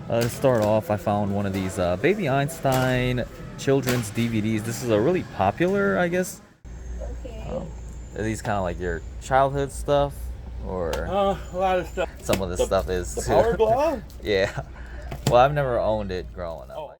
To start off, I found one of these Baby Einstein children's DVDs. This is a really popular, I guess. Okay. Are these kind of like your childhood stuff, or A lot of stuff. some of this stuff is The too? Power Glove? Yeah. Well, I've never owned it growing up. Oh.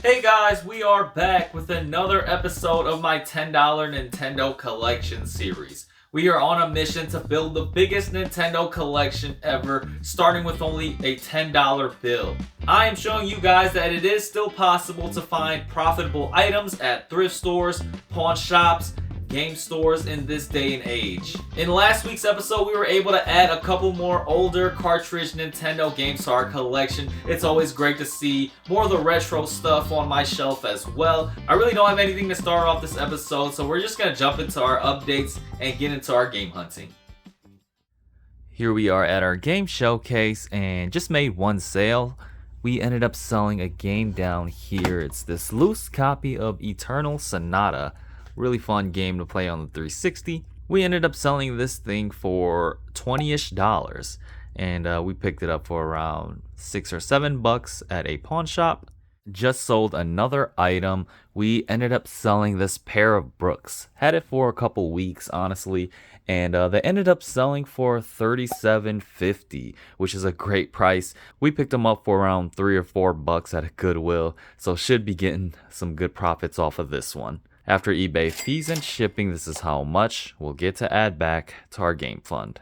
Hey guys, we are back with another episode of my $10 Nintendo collection series. We are on a mission to build the biggest Nintendo collection ever, starting with only a $10 bill. I am showing you guys that it is still possible to find profitable items at thrift stores, pawn shops, game stores in this day and age. In last week's episode, we were able to add a couple more older cartridge Nintendo games to our collection. It's always great to see more of the retro stuff on my shelf as well. I really don't have anything to start off this episode, so we're just gonna jump into our updates and get into our game hunting. Here we are at our game showcase and just made one sale. We ended up selling a game down here. It's this loose copy of Eternal Sonata. Really fun game to play on the 360. We ended up selling this thing for $20-ish, and we picked it up for around $6 or $7 at a pawn shop. Just sold another item. We ended up selling this pair of Brooks. Had it for a couple weeks, honestly, and they ended up selling for $37.50, which is a great price. We picked them up for around $3 or $4 at a Goodwill, so should be getting some good profits off of this one. After eBay fees and shipping, this is how much we'll get to add back to our game fund.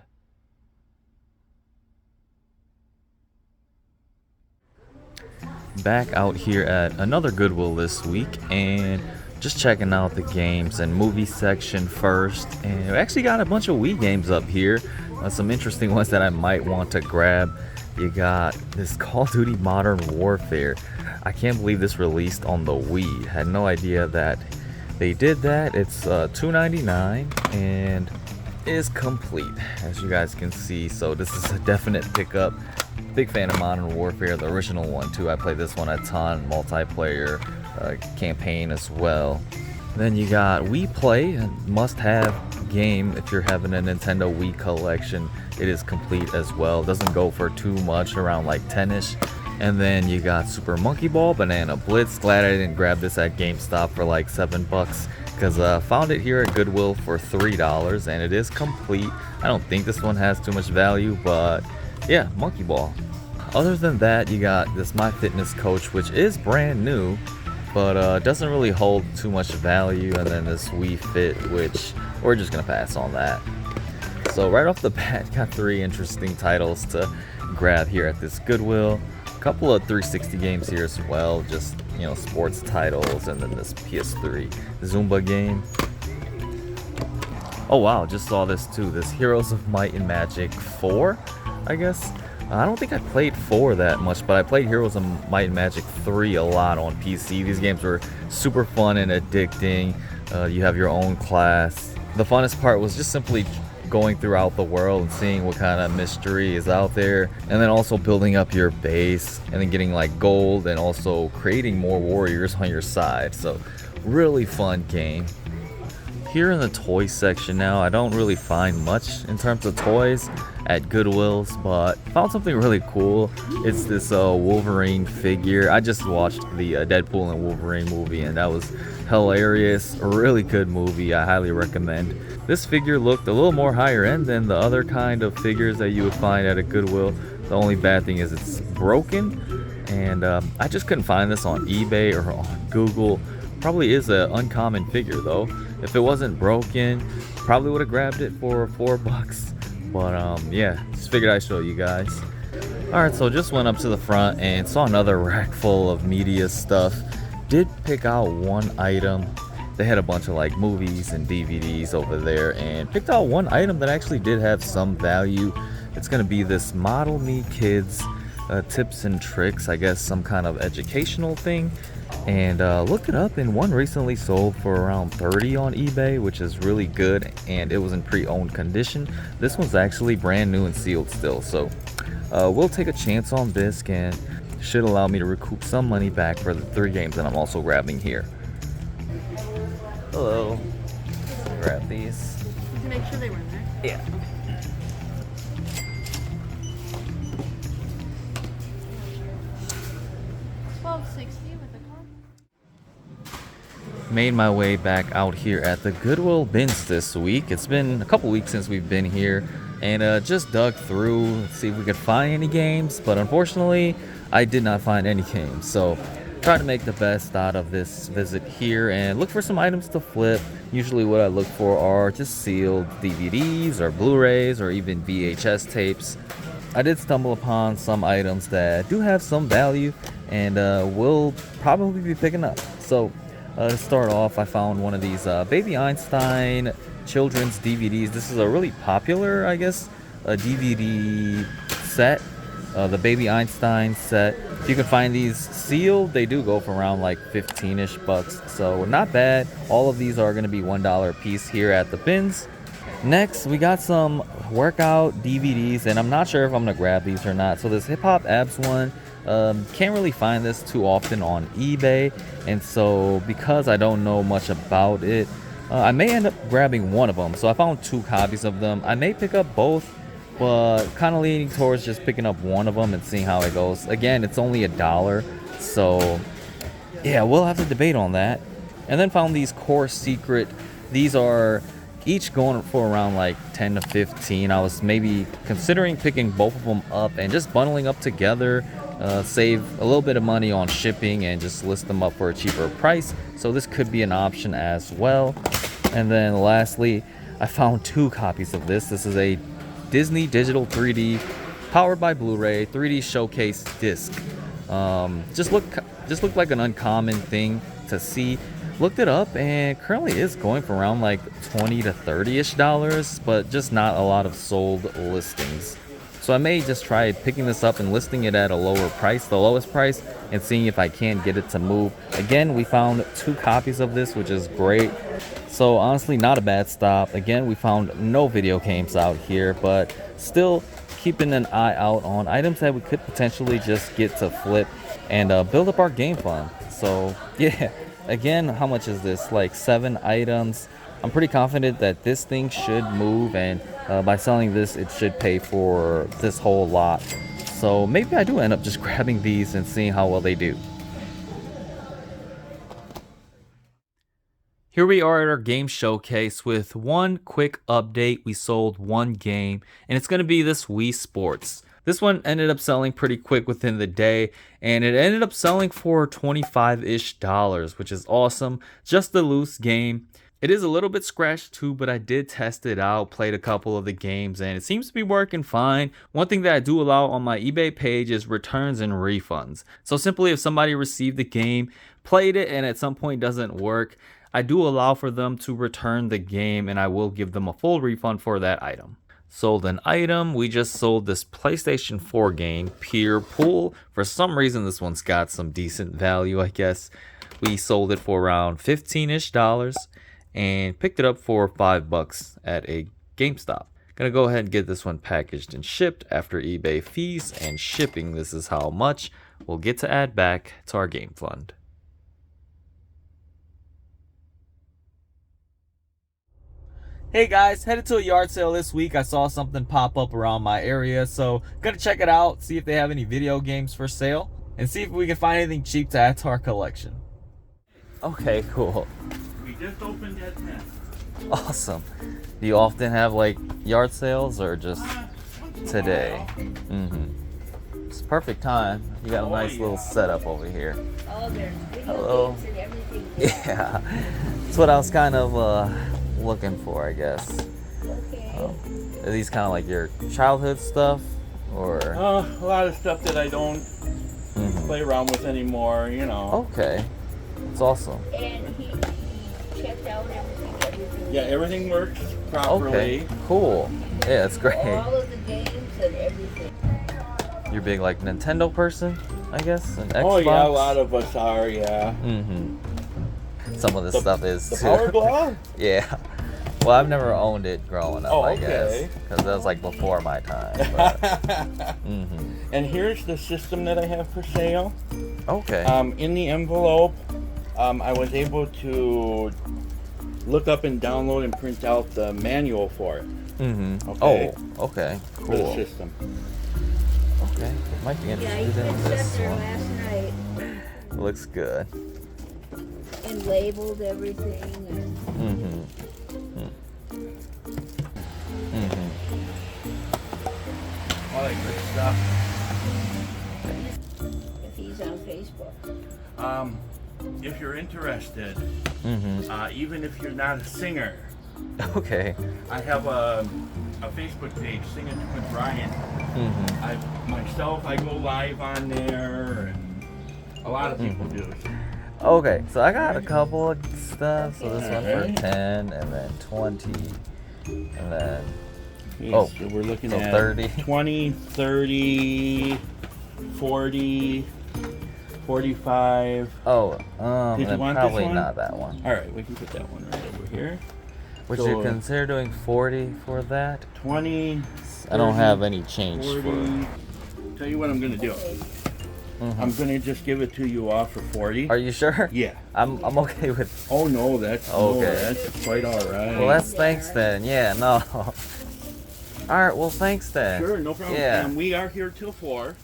Back out here at another Goodwill this week and just checking out the games and movie section first. And we actually got a bunch of Wii games up here. Some interesting ones that I might want to grab. You got this Call of Duty Modern Warfare. I can't believe this released on the Wii. Had no idea that they did that. It's $2.99 and is complete, as you guys can see. So this is a definite pickup. Big fan of Modern Warfare, the original one too. I played this one a ton, multiplayer campaign as well. Then you got Wii Play, a must-have game if you're having a Nintendo Wii collection. It is complete as well. Doesn't go for too much, around like 10-ish. And then you got Super Monkey Ball, Banana Blitz. Glad I didn't grab this at GameStop for like $7, because found it here at Goodwill for $3, and it is complete. I don't think this one has too much value, but yeah, Monkey Ball. Other than that, you got this MyFitnessCoach, which is brand new, but doesn't really hold too much value. And then this Wii Fit, which we're just gonna pass on that. So right off the bat, got 3 interesting titles to grab here at this Goodwill. Couple of 360 games here as well, just, you know, sports titles, and then this PS3 Zumba game. Oh wow, just saw this too, this Heroes of Might and Magic 4, I guess. I don't think I played 4 that much, but I played Heroes of Might and Magic 3 a lot on PC. These games were super fun and addicting. You have your own class. The funnest part was just simply going throughout the world and seeing what kind of mystery is out there, and then also building up your base and then getting like gold and also creating more warriors on your side. So really fun game. Here in the toy section now, I don't really find much in terms of toys at Goodwill's, but found something really cool. It's this Wolverine figure. I just watched the Deadpool and Wolverine movie, and that was hilarious. A really good movie. I highly recommend. This figure looked a little more higher end than the other kind of figures that you would find at a Goodwill. The only bad thing is it's broken, and I just couldn't find this on eBay or on Google. Probably is an uncommon figure though. If it wasn't broken, probably would have grabbed it for $4. But yeah, just figured I'd show you guys. Alright, so just went up to the front and saw another rack full of media stuff. Did pick out one item. They had a bunch of like movies and DVDs over there, and picked out one item that actually did have some value. It's gonna be this Model Me Kids tips and tricks, I guess some kind of educational thing. And looked it up, and one recently sold for around $30 on eBay, which is really good, and it was in pre-owned condition. This one's actually brand new and sealed still, so we'll take a chance on this, and should allow me to recoup some money back for the 3 games that I'm also grabbing here. Hello. Grab these. Did you make sure they were in there? Yeah. $12.60 with a card. Made my way back out here at the Goodwill bins this week. It's been a couple weeks since we've been here, and just dug through to see if we could find any games, but unfortunately I did not find any games. So try to make the best out of this visit here and look for some items to flip. Usually what I look for are just sealed DVDs or Blu-rays or even VHS tapes. I did stumble upon some items that do have some value and will probably be picking up. So to start off, I found one of these Baby Einstein children's DVDs. This is a really popular, I guess, DVD set, the Baby Einstein set. If you can find these sealed, they do go for around like 15-ish bucks, so not bad. All of these are going to be $1 a piece here at the bins. Next, we got some workout DVDs, and I'm not sure if I'm going to grab these or not. So this Hip Hop Abs one, can't really find this too often on eBay, and so because I don't know much about it, I may end up grabbing one of them. So I found 2 copies of them. I may pick up both, but kind of leaning towards just picking up one of them and seeing how it goes. Again, it's only $1, so yeah, we'll have to debate on that. And then found these Core Secret. These are each going for around like 10 to 15. I was maybe considering picking both of them up and just bundling up together, save a little bit of money on shipping and just list them up for a cheaper price. So this could be an option as well. And then lastly, I found 2 copies of this. This is a Disney Digital 3D powered by Blu-ray 3D showcase disc. Just looked like an uncommon thing to see. Looked it up and currently is going for around like 20 to 30-ish dollars, but just not a lot of sold listings. So I may just try picking this up and listing it at a lower price, the lowest price, and seeing if I can get it to move. Again, we found 2 copies of this, which is great. So honestly, not a bad stop. Again, we found no video games out here, but still keeping an eye out on items that we could potentially just get to flip and build up our game fund. So yeah, again, how much is this? Like 7 items. I'm pretty confident that this thing should move, and by selling this, it should pay for this whole lot. So maybe I do end up just grabbing these and seeing how well they do. Here we are at our game showcase with one quick update. We sold 1 game, and it's going to be this Wii Sports. This one ended up selling pretty quick within the day, and it ended up selling for $25-ish, which is awesome. Just a loose game. It is a little bit scratched too, but I did test it out, played a couple of the games, and it seems to be working fine. One thing that I do allow on my eBay page is returns and refunds. So simply if somebody received the game, played it, and at some point doesn't work, I do allow for them to return the game, and I will give them a full refund for that item. Sold an item. We just sold this PlayStation 4 game, Pier Pool. For some reason, this one's got some decent value, I guess. We sold it for around 15-ish dollars and picked it up for $5 at a GameStop. Gonna go ahead and get this one packaged and shipped after eBay fees and shipping. This is how much we'll get to add back to our game fund. Hey guys, headed to a yard sale this week. I saw something pop up around my area, so gonna check it out, see if they have any video games for sale, and see if we can find anything cheap to add to our collection. Okay, cool. We just opened that tent. Awesome. Do you often have like yard sales or just today? It's perfect time. You got a nice little setup over here. Oh, there's Hello. video games and everything. Yeah, that's what I was kind of looking for, I guess. Okay. Are these kind of like your childhood stuff, or? A lot of stuff that I don't play around with anymore, you know. Okay, that's awesome. And he checked out everything. Yeah, everything works properly. Okay, cool. Yeah, that's great. All of the games and everything. You're a big like Nintendo person, I guess, and Xbox. Oh yeah, a lot of us are, yeah. Some of this stuff is The too. Power Glove? Yeah. Well, I've never owned it growing up, I guess, okay. because that was like before my time. But, And here's the system that I have for sale. Okay. In the envelope, I was able to look up and download and print out the manual for it. Oh, Okay. okay. For the Cool. system. Okay. Might be Yeah, interested you in been this sat there one. last night. Looks good. And labeled everything. And All that good stuff. if he's on Facebook. If you're interested, even if you're not a singer, Okay. I have a Facebook page, Singing with Brian. I go live on there, and a lot of people do. Okay, so I got a couple of stuff. So this one for Alright. 10, and then 20, and then Yes, so we're looking so at 30. 20, 30, 40, 45. oh, Did and you then want this probably one? not that one. All right, we can put that one right over here. Would So, you consider doing 40 for that? 20. I don't 30, have any change 40. for. Tell you what I'm gonna do. I'm gonna just give it to you off for 40. Are you sure? Yeah. I'm okay with. Oh no, that's Okay. that's quite all right. Well, that's thanks then. Yeah, no. All right. Well, thanks then. sure, no problem. Yeah. We are here till 4.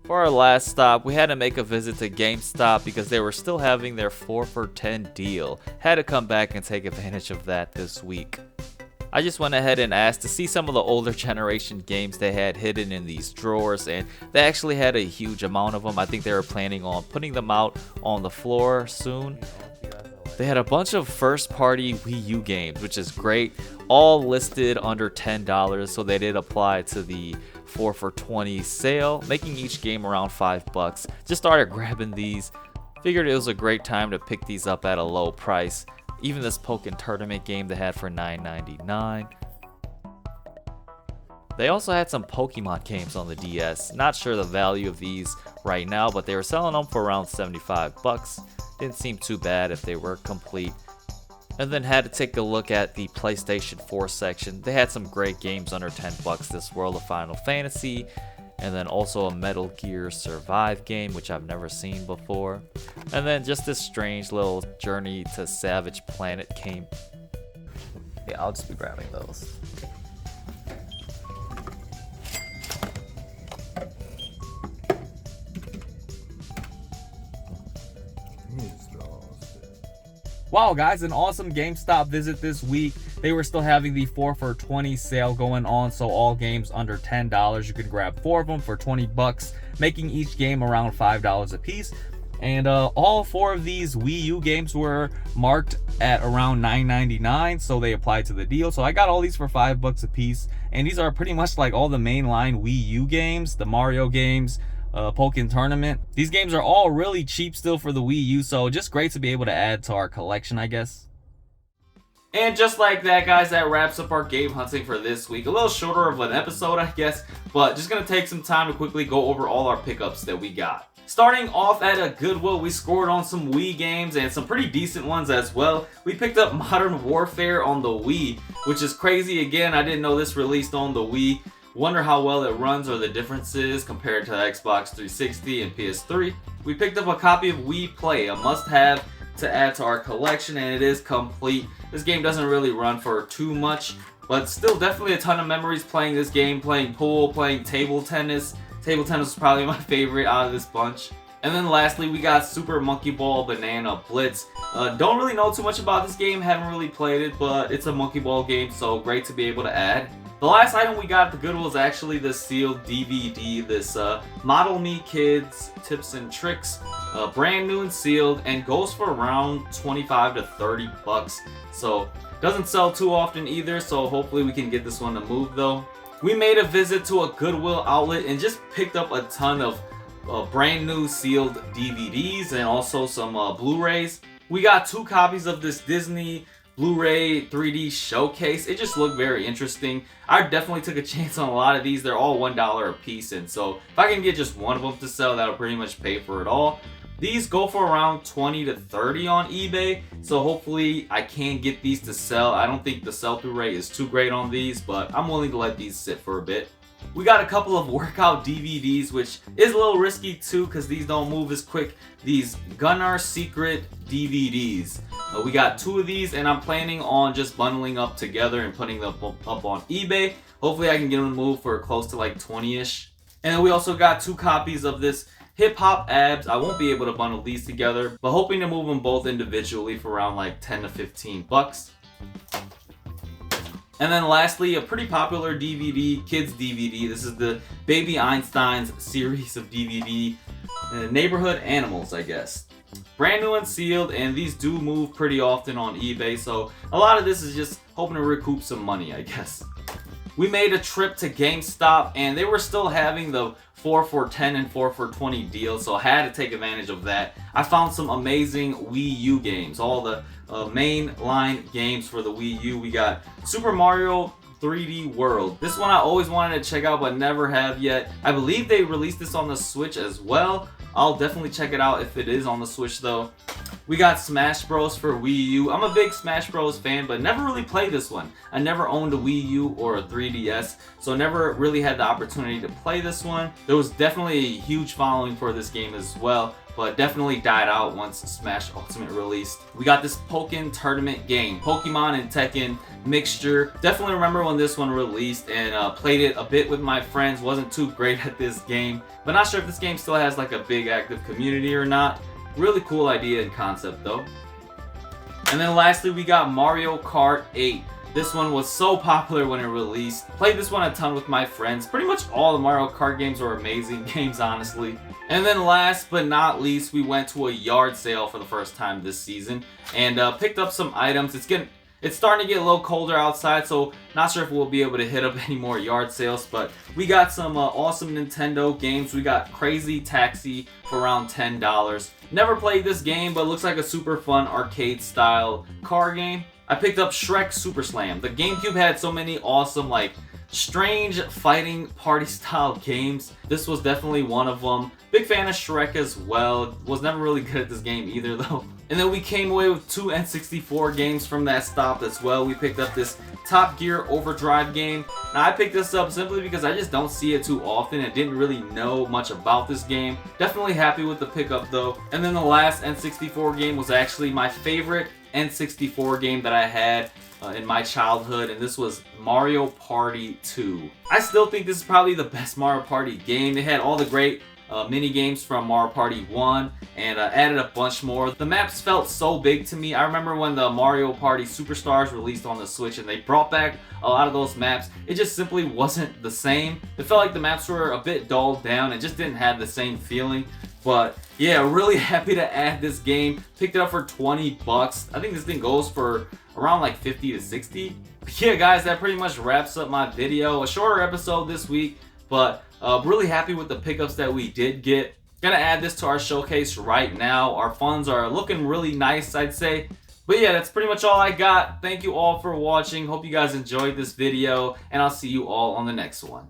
For our last stop, we had to make a visit to GameStop because they were still having their 4 for 10 deal. Had to come back and take advantage of that this week. I just went ahead and asked to see some of the older generation games they had hidden in these drawers, and they actually had a huge amount of them. I think they were planning on putting them out on the floor soon. They had a bunch of first-party Wii U games, which is great, all listed under $10, so they did apply to the 4 for 20 sale, making each game around $5. Just started grabbing these. Figured it was a great time to pick these up at a low price. Even this Pokken Tournament game they had for $9.99. They also had some Pokemon games on the DS. Not sure the value of these right now, but they were selling them for around $75. Didn't seem too bad if they were complete. And then had to take a look at the PlayStation 4 section. They had some great games under $10. This World of Final Fantasy, and then also a Metal Gear Survive game, which I've never seen before. And then just this strange little Journey to Savage Planet game. Yeah, I'll just be grabbing those. Wow, guys, an awesome GameStop visit this week. They were still having the 4 for 20 sale going on, so all games under $10, you can grab 4 of them for $20, making each game around $5 a piece. And all 4 of these Wii U games were marked at around $9.99, so they applied to the deal. So I got all these for $5 a piece, and these are pretty much like all the mainline Wii U games, the Mario games, Pokken Tournament. These games are all really cheap still for the Wii U, so just great to be able to add to our collection, I guess. And just like that, guys, that wraps up our game hunting for this week. A little shorter of an episode, I guess, but just gonna take some time to quickly go over all our pickups that we got. Starting off at a Goodwill, we scored on some Wii games and some pretty decent ones as well. We picked up Modern Warfare on the Wii, which is crazy. Again, I didn't know this released on the Wii. Wonder how well it runs or the differences compared to Xbox 360 and PS3. We picked up a copy of Wii Play, a must-have to add to our collection, and it is complete. This game doesn't really run for too much, but still definitely a ton of memories playing this game, playing pool, playing table tennis. Table tennis is probably my favorite out of this bunch. And then lastly, we got Super Monkey Ball Banana Blitz. Don't really know too much about this game, haven't really played it, but it's a Monkey Ball game, so great to be able to add. The last item we got at the Goodwill is actually this sealed DVD, this Model Me Kids Tips and Tricks, brand new and sealed, and goes for around $25 to $30. So doesn't sell too often either, so hopefully we can get this one to move though. We made a visit to a Goodwill Outlet and just picked up a ton of brand new sealed DVDs and also some Blu-rays. We got 2 copies of this Disney Blu-ray 3D showcase. It just looked very interesting. I definitely took a chance on a lot of these. They're all $1 a piece, and so if I can get just one of them to sell, that'll pretty much pay for it all. These go for around $20 to $30 on eBay, so hopefully I can get these to sell. I don't think the sell-through rate is too great on these, but I'm willing to let these sit for a bit. We got a couple of workout DVDs, which is a little risky too because these don't move as quick. These Gunnar Secret DVDs. We got 2 of these, and I'm planning on just bundling up together and putting them up on eBay. Hopefully I can get them to move for close to like 20-ish. And then we also got 2 copies of this Hip Hop Abs. I won't be able to bundle these together, but hoping to move them both individually for around like 10 to 15 bucks. And then lastly, a pretty popular DVD, kids DVD. This is the Baby Einstein's series of DVD, Neighborhood Animals, I guess. Brand new and sealed, and these do move pretty often on eBay, so a lot of this is just hoping to recoup some money, I guess. We made a trip to GameStop, and they were still having the 4 for $10 and 4 for $20 deal, so I had to take advantage of that. I found some amazing Wii U games, all the mainline games for the Wii U. We got Super Mario 3D World. This one I always wanted to check out but never have yet. I believe they released this on the Switch as well. I'll definitely check it out if it is on the Switch though. We got Smash Bros for Wii U. I'm a big Smash Bros fan, but never really played this one. I never owned a Wii U or a 3DS, so never really had the opportunity to play this one. There was definitely a huge following for this game as well, but definitely died out once Smash Ultimate released. We got this Pokken tournament game, Pokemon and Tekken mixture. Definitely remember when this one released and played it a bit with my friends. Wasn't too great at this game, but not sure if this game still has like a big active community or not. Really cool idea and concept though. And then lastly, we got Mario Kart 8. This one was so popular when it released. Played this one a ton with my friends. Pretty much all the Mario Kart games are amazing games, honestly. And then last but not least, we went to a yard sale for the first time this season and picked up some items. It's starting to get a little colder outside, so not sure if we'll be able to hit up any more yard sales, but we got some awesome Nintendo games. We got Crazy Taxi for around $10. Never played this game, but it looks like a super fun arcade style car game. I picked up Shrek Super Slam. The GameCube had so many awesome, like, strange fighting party style games. This was definitely one of them. Big fan of Shrek as well. Was never really good at this game either though. And then we came away with 2 N64 games from that stop as well. We picked up this Top Gear Overdrive game. Now I picked this up simply because I just don't see it too often and didn't really know much about this game. Definitely happy with the pickup though. And then the last N64 game was actually my favorite N64 game that I had in my childhood, and this was Mario Party 2. I still think this is probably the best Mario Party game. They had all the great mini games from Mario Party 1 and added a bunch more. The maps felt so big to me. I remember when the Mario Party Superstars released on the Switch and they brought back a lot of those maps. It just simply wasn't the same. It felt like the maps were a bit dulled down. It just didn't have the same feeling. But yeah, really happy to add this game. Picked it up for 20 bucks. I think this thing goes for around like 50 to 60. But yeah guys, that pretty much wraps up my video. A shorter episode this week, but really happy with the pickups that we did get. Gonna add this to our showcase right now. Our funds are looking really nice, I'd say. But yeah, that's pretty much all I got. Thank you all for watching. Hope you guys enjoyed this video, and I'll see you all on the next one.